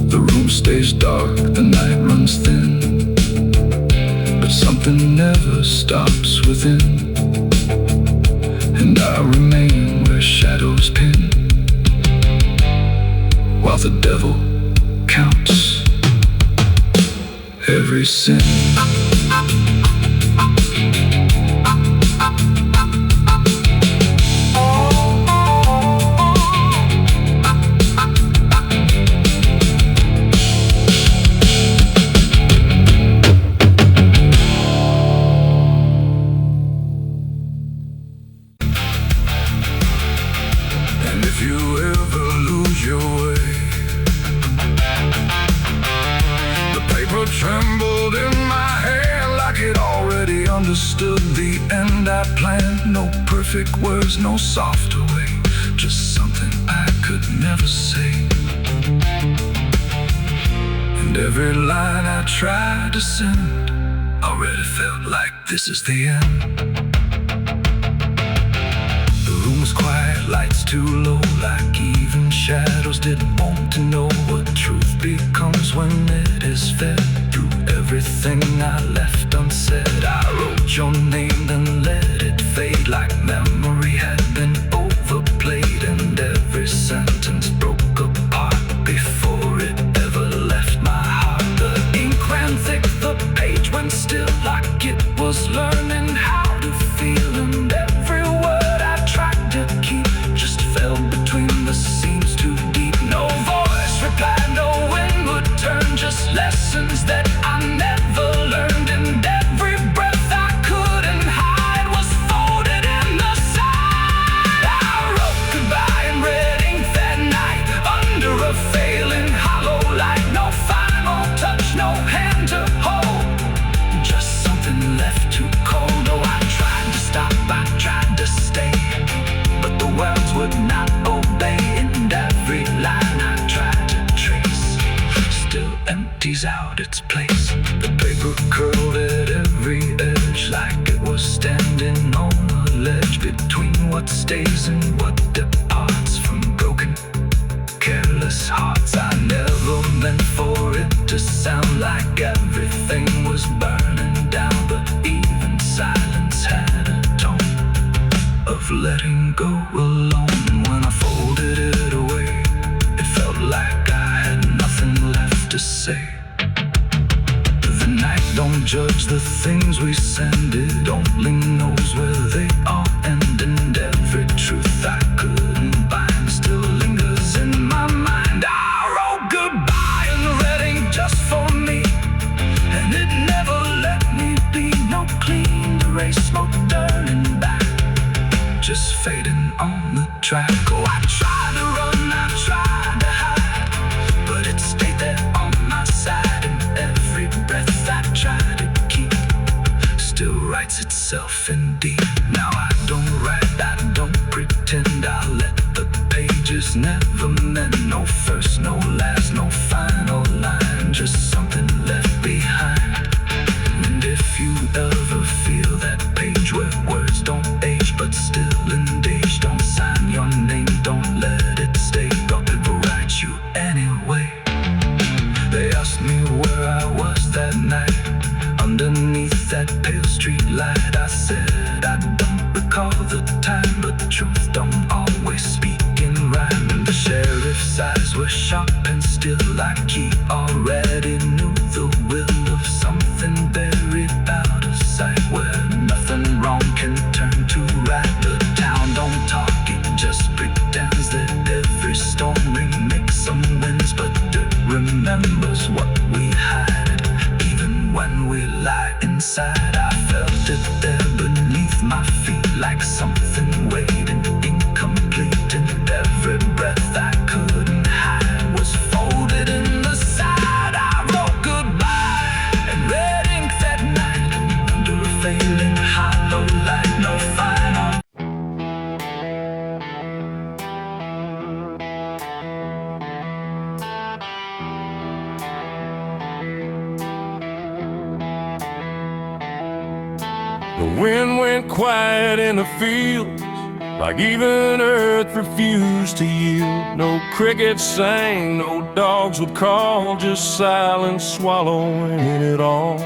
The room stays dark, the night runs thin, but something never stops within. And I remain where shadows pin, while the devil counts every sin. And if you ever lose your way, the paper trembled in my hand like it already understood the end I planned. No perfect words, no softer way, just something I could never say. And every line I tried to send already felt like this is the end. Quiet, lights too low, like even shadows didn't want to know what truth becomes when it is fed. Through everything I left unsaid, I wrote your name, then let it fade like memory had been overplayed. And every sentence broke apart before it ever left my heart. The ink ran thick, the page went still, like it was learning how to feel. And every word I tried to keep just fell between the seams too deep. No voice replied, no wind would turn, just lessons that I never learned. And every breath I couldn't hide was folded in the side. I wrote goodbye in red ink that night, under a failing hollow light. No final touch, no hand to hold, just something left too cold. Oh, I tried to stop, I tried to stay, but the words would not obey. And every line I tried to trace still empties out its place. The paper curled at every edge like it was standing on a ledge between what stays and what departs from broken, careless hearts. I never meant for it to sound like everything was burning down, but even silence had a tone of letting go alone. When I folded it away, it felt like I had nothing left to say. The night don't judge the things we send, it only knows where they all end. And every truth I couldn't bind still lingers in my mind. I wrote goodbye in red ink just for me, and it never let me be. No clean erase, smoke turning back, just fading on the track. Oh, I tried to run, I tried to hide, but it stayed there on my side. And every breath I tried to keep still writes itself in deep. Now I don't write, I don't pretend, I let the pages never meant. No first, no last, no final line, just something left behind. And if you ever feel that page where words don't age but still engage, don't sign your name, don't let it stay, God will write you anyway. They asked me where I was that night, underneath that pale street light. I said I don't recall the time, but the truth don't always speak in rhyme. And the sheriff's eyes were sharp and still, like he already knew the will of something buried out of sight, where nothing wrong can turn to right. The town don't talk, it just pretends that every storm makes some winds, but it remembers what we hide. Even when we lie inside, I felt it there beneath my feet, like something waiting The wind went quiet in the fields, like even earth refused to yield. No crickets sang, no dogs would call, just silence swallowing it all.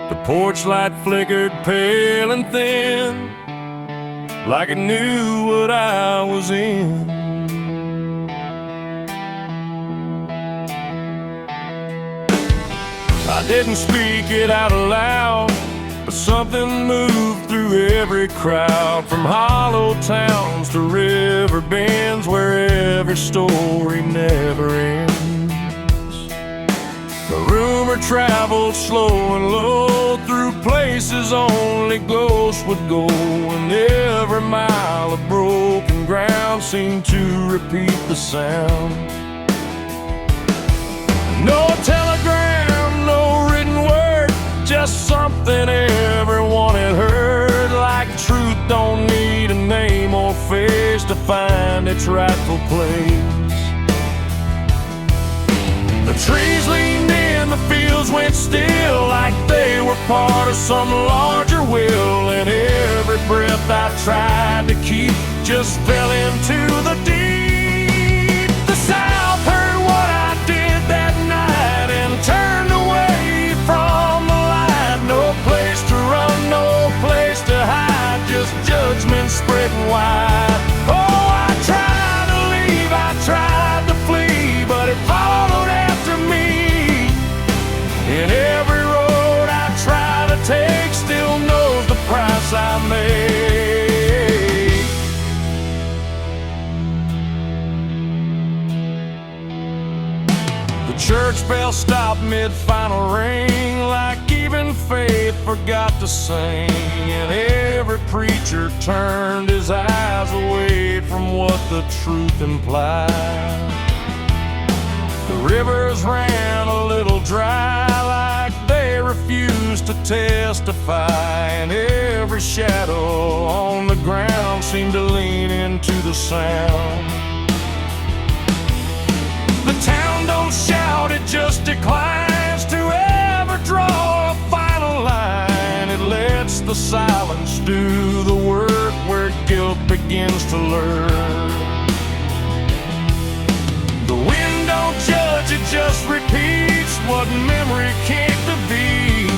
The porch light flickered pale and thin, like it knew what I was in. I didn't speak it out loud, but something moved through every crowd, from hollow towns to river bends, where every story never ends. The rumor traveled slow and low through places only ghosts would go, and every mile of broken ground seemed to repeat the sound. No telegram, no written word, just something everyone had heard, like truth don't need a name or face to find its rightful place. The trees leaned in, the fields went still, like they were part of some larger will, and every breath I tried to keep just fell into the deep. The South heard what I did that night and turned away from the light. No place to run, no place to hide, just judgment spreading wide. Oh, I tried to leave, I tried to flee, but it followed after me. And every road I try to take still knows the price I made. The church bell stopped mid-final ring, like even faith forgot to sing, and every preacher turned his eyes away from what the truth implied. The rivers ran a little dry, like they refused to testify, and every shadow on the ground seemed to lean into the sound. The town don't shout, it just declines to ever draw a final line. It lets the silence do the work where guilt begins to learn. The wind don't judge, it just repeats what memory came to be.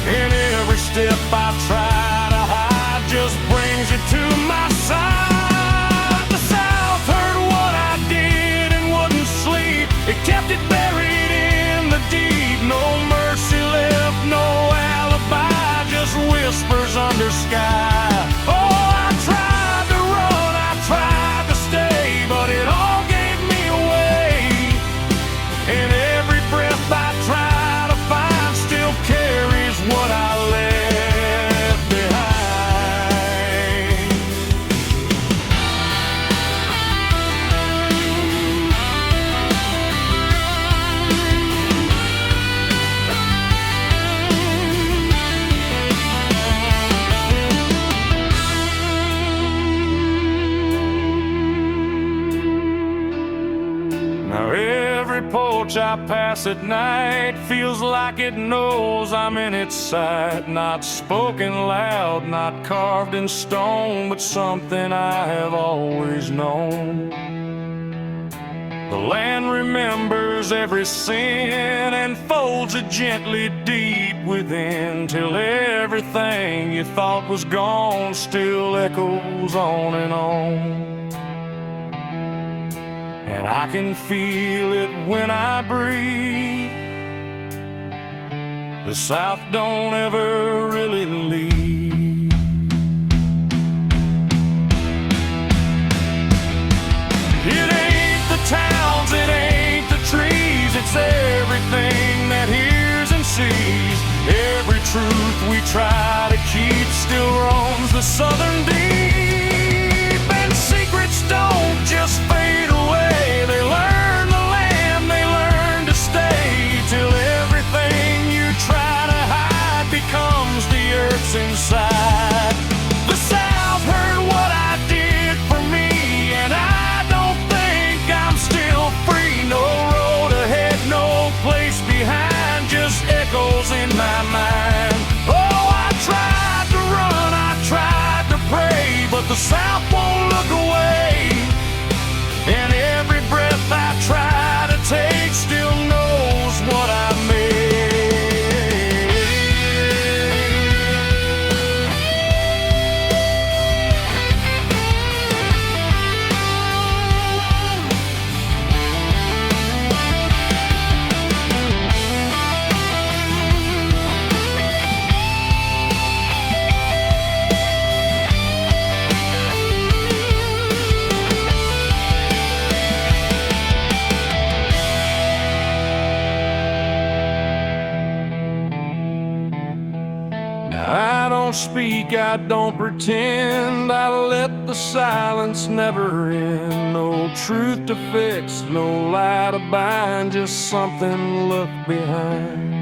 And every step I try to hide just brings you to my side. The South heard what I did and wouldn't sleep. It kept it buried in the deep. No mercy left, no alibi, just whispers under sky. Oh, I tried to run, I tried to stay, but it all gave me away. And every breath I try to find still carries what I left behind. Now every porch I pass at night feels like it knows I'm in its sight. Not spoken loud, not carved in stone, but something I have always known. The land remembers every sin and folds it gently deep within, till everything you thought was gone still echoes on and on. And I can feel it when I breathe. The South don't ever really leave. It ain't the towns, it ain't the trees, it's everything that hears and sees. Every truth we try to keep still roams the southern deep. And secrets don't just fade away, they learn the land, they learn to stay, till everything you try to hide becomes the earth's inside. The South heard what I did for me, and I don't think I'm still free. No road ahead, no place behind, just echoes in my mind. speak, I don't pretend. I let the silence never end. No truth to fix, no lie to bind, just something left behind.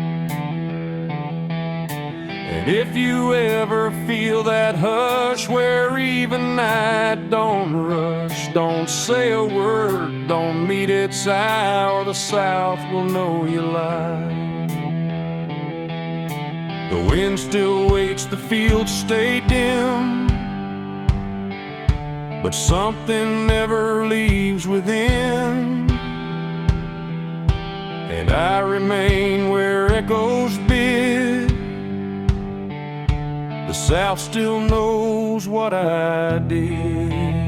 And if you ever feel that hush where even night don't rush, don't say a word, don't meet its eye, or the South will know you lie. The wind still waits, the fields stay dim, but something never leaves within. And I remain where echoes bid. The South still knows what I did.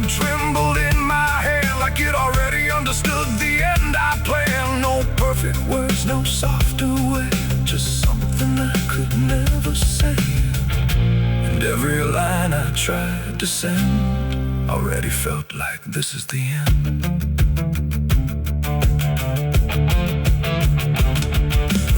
Trembled in my hand like it already understood the end I planned. No perfect words, no softer way, just something I could never say. And every line I tried to send already felt like this is the end.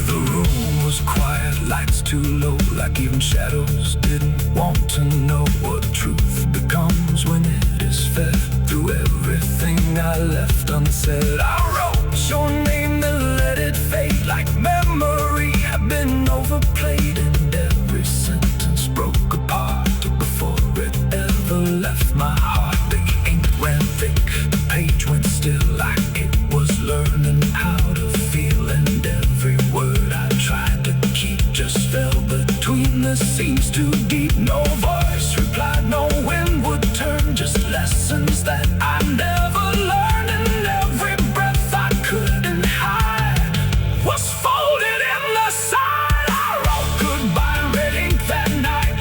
The room was quiet, lights too low, like even shadows didn't want to know what truth becomes when it is fed through everything I left unsaid. I wrote your name, then let it fade like memory had been overplayed, and every sentence broke apart before it ever left my heart. The ink ran thick, the page went still, like it was learning how to feel, and every word I tried to keep just fell between the seams too deep. No voice replied, no wind would turn, just lessons that I never learned. And every breath I couldn't hide was folded in the side. I wrote goodbye in red ink that night,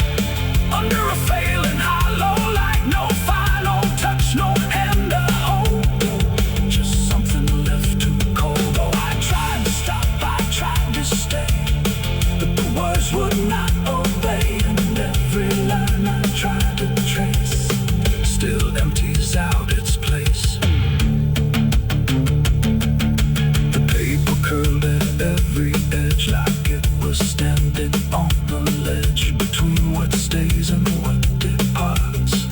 under a failing hollow light. No final touch, no hand to hold, just something left too cold. Oh, I tried to stop, I tried to stay, but the words would not obey. And every line I tried to trace still empties out its place. The paper curled at every edge like it was standing on the ledge between what stays and what departs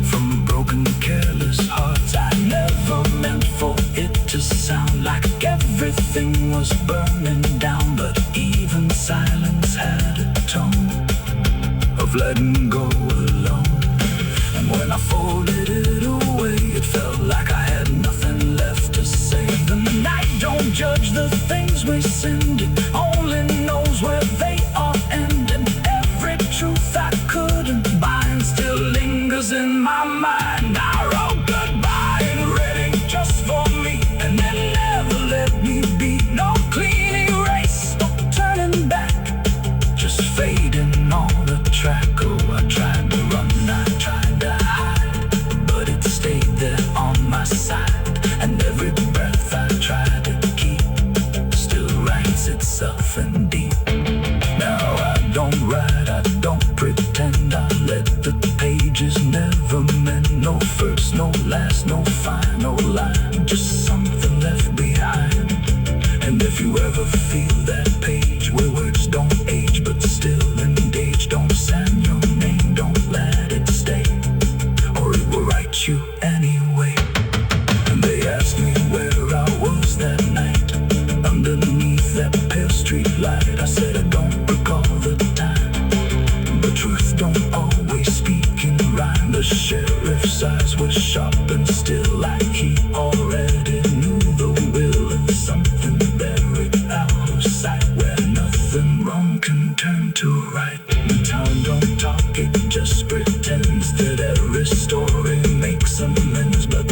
from broken, careless hearts. I never meant for it to sound like everything was burning down, but even silence had a tone of letting go alone. And when I folded it away, it felt like I had nothing left to say. The night don't judge the things we sinned, it only knows where they all end. And every truth I couldn't bind still lingers in my mind. I wrote goodbye in red ink just for me, and then never let me be. No clean erase, no turning back, just fading on the track. Oh, I tried to run, I tried to hide, but it stayed there on my side. And every breath I tried to keep still writes itself in deep. Now I don't write, I don't pretend, I let the pages never mend. No first, no last, no final line, just something to write. The town don't talk, it just pretends that every story makes amends, but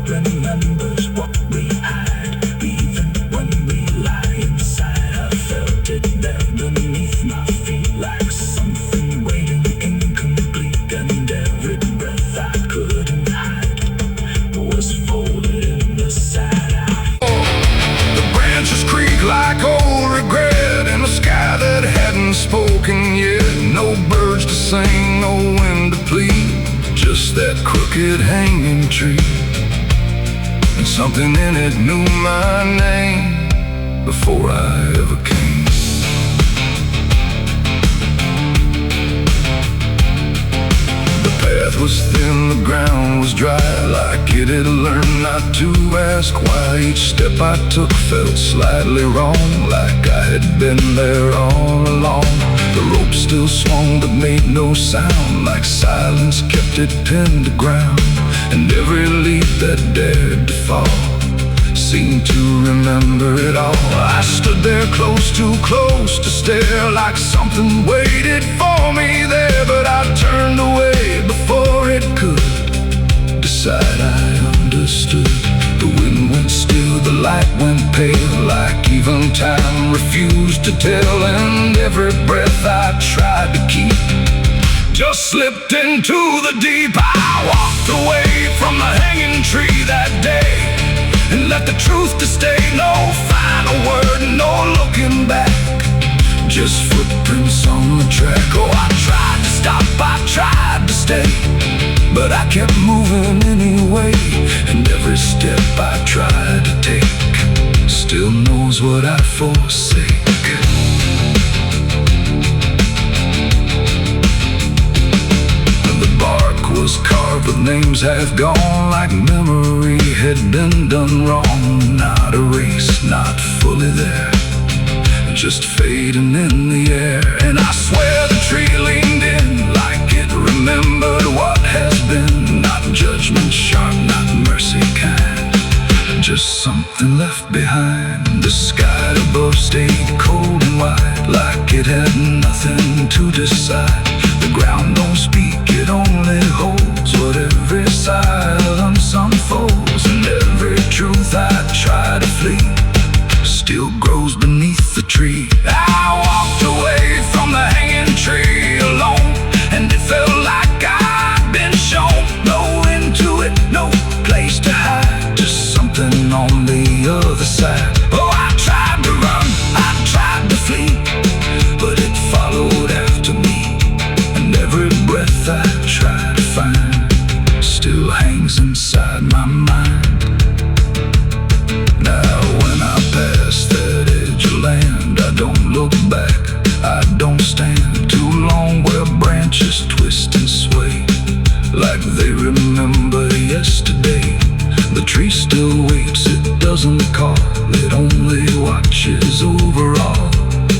remembers what we hide. Even when we lie inside, I felt it there beneath my feet, like something waiting incomplete, and every breath I couldn't hide was folded in the sad eye. The branches creak like old regret in a sky that hadn't spoken yet. No birds to sing, no wind to plead, just that crooked hanging tree. And something in it knew my name before I ever came. The path was thin, the ground was dry, like it had learned not to ask why. Each step I took felt slightly wrong, like I had been there all along. The rope still swung but made no sound, like silence kept it pinned to ground. And every leaf that dared to fall seemed to remember it all. I stood there close, too close to stare, like something waited for me there. But I turned away before it could decide. I understood. The wind went still, the light went pale, like even time refused to tell. And every breath I tried to keep just slipped into the deep. I walked away from the hanging tree that day and let the truth to stay. No final word, no looking back, just footprints on the track. Oh, I tried to stop, I tried to stay, but I kept moving anyway. And every step I tried to take still knows what I forsake. The bark was carved with names half gone, like memory had been done wrong. Not erased, not fully there, just fading in the air. And I swear the tree leaned in, like it remembered what has been. Not judgment sharp, not mercy kind, just something left behind. The sky above stayed cold and wide, like it had nothing to decide. The ground don't speak, it only holds what every silence unfolds. And every truth I try to flee still grows beneath the tree. I walked away from the hanging tree alone, and it felt like I'd been shown no end to it, no place to hide, just something on the other side. Oh, I tried to run, I tried to flee, but it followed after me. And every breath I try to find still hangs inside my mind. Now when I pass that edge of land, I don't look back, I don't stand too long where branches twist and sway, like they remember yesterday. The tree still waits, it doesn't call, it only watches over all.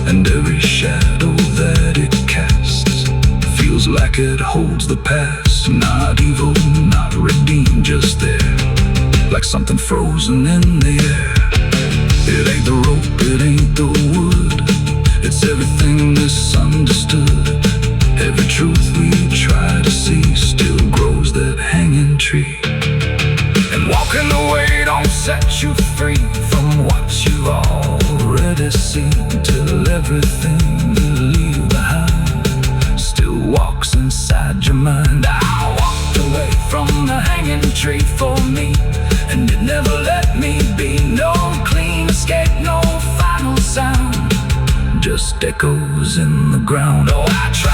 And every shadow that it casts feels like it holds the past. Not evil, not redeemed, just there, like something frozen in the air. It ain't the rope, it ain't the wood, it's everything misunderstood. Every truth we try to see still grows that hanging tree. And walking away don't set you free from what you've already seen, till everything you leave behind still walks inside your mind. I walked away from the hanging tree for me, and it never let me be. No clean escape, no final sound, just echoes in the ground. Oh, I tried